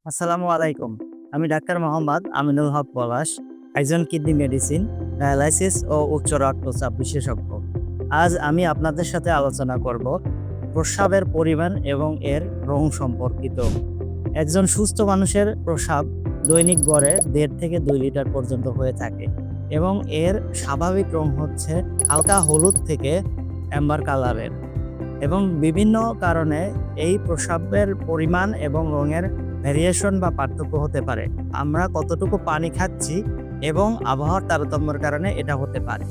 আসসালামু আলাইকুম। আমি ডাক্তার মোহাম্মদ আমিনুল হক পলাশ, একজন কিডনি মেডিসিন, ডায়ালাইসিস ও উচ্চ রক্তচাপ বিশেষজ্ঞ। আজ আমি আপনাদের সাথে আলোচনা করব প্রস্রাবের পরিমাণ এবং এর রং সম্পর্কিত। একজন সুস্থ মানুষের প্রস্রাব দৈনিক গড়ে ১.৫ থেকে ২ লিটার পর্যন্ত হয়ে থাকে এবং এর স্বাভাবিক রং হচ্ছে হালকা হলুদ থেকে অ্যাম্বার কালারের। এবং বিভিন্ন কারণে এই প্রস্রাবের পরিমাণ এবং রঙের ভেরিয়েশন বা পার্থক্য হতে পারে। আমরা কতটুকু পানি খাচ্ছি এবং আবহাওয়ার তারতম্যের কারণে এটা হতে পারে।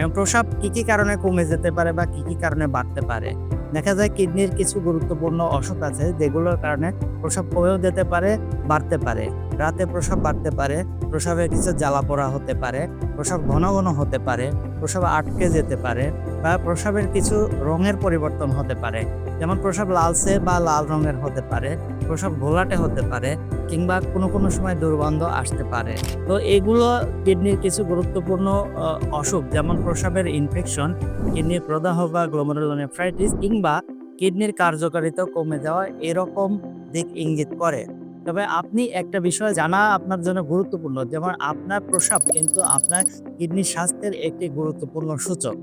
এবং প্রস্রাব কি কারণে কমে যেতে পারে বা কি কারণে বাড়তে পারে? দেখা যায় কিডনির কিছু গুরুত্বপূর্ণ অসুখ আছে যেগুলোর কারণে প্রস্রাব কমেও যেতে পারে, বাড়তে পারে। রাতে প্রস্রাব বাড়তে পারে, প্রস্রাবে কিছু জ্বালা-পোড়া হতে পারে, প্রস্রাব ঘন হতে পারে, প্রস্রাব আটকে যেতে পারে বা প্রস্রাবের কিছু রঙের পরিবর্তন হতে পারে। যেমন প্রস্রাব লালচে বা লাল রঙের হতে পারে, প্রস্রাব ঘোলাটে হতে পারে কিংবা কোনো সময় দুর্গন্ধ আসতে পারে। তো এগুলো কিডনির কিছু গুরুত্বপূর্ণ অসুখ, যেমন প্রস্রাবের ইনফেকশন, কিডনির প্রদাহ বা গ্লোমেরুলোনেফ্রাইটিস কিংবা কিডনির কার্যকারিতা কমে যাওয়া এরকম দিক ইঙ্গিত করে। তবে আপনি একটা বিষয় জানা আপনার জন্য গুরুত্বপূর্ণ, যেমন আপনার প্রস্রাব কিন্তু আপনার কিডনির স্বাস্থ্যের একটি গুরুত্বপূর্ণ সূচক।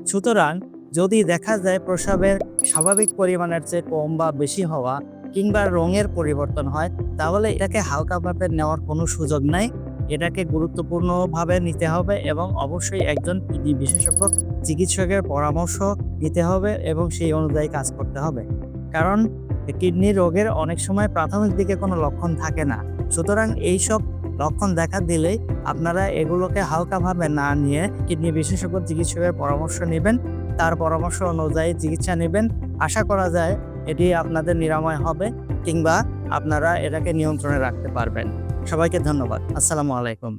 সুতরাং যদি দেখা যায় প্রস্রাবের স্বাভাবিক পরিমাণের চেয়ে কম বা বেশি হওয়া কিংবা রঙের পরিবর্তন হয়, তাহলে এটাকে হালকাভাবে নেওয়ার কোনো সুযোগ নাই। এটাকে গুরুত্বপূর্ণভাবে নিতে হবে এবং অবশ্যই একজন কিডনি বিশেষজ্ঞ চিকিৎসকের পরামর্শ নিতে হবে এবং সেই অনুযায়ী কাজ করতে হবে। কারণ কিডনি রোগের অনেক সময় প্রাথমিক দিকে কোনো লক্ষণ থাকে না। সুতরাং এইসব লক্ষণ দেখা দিলেই আপনারা এগুলোকে হালকাভাবে না নিয়ে কিডনি বিশেষজ্ঞ চিকিৎসকের পরামর্শ নিবেন। তার পরামর্শ অনুযায়ী চিকিৎসা নিবেন। আশা করা যায় এটি আপনাদের নিরাময় হবে কিংবা আপনারা এটাকে নিয়ন্ত্রণে রাখতে পারবেন। সবাইকে ধন্যবাদ। আসসালামু আলাইকুম।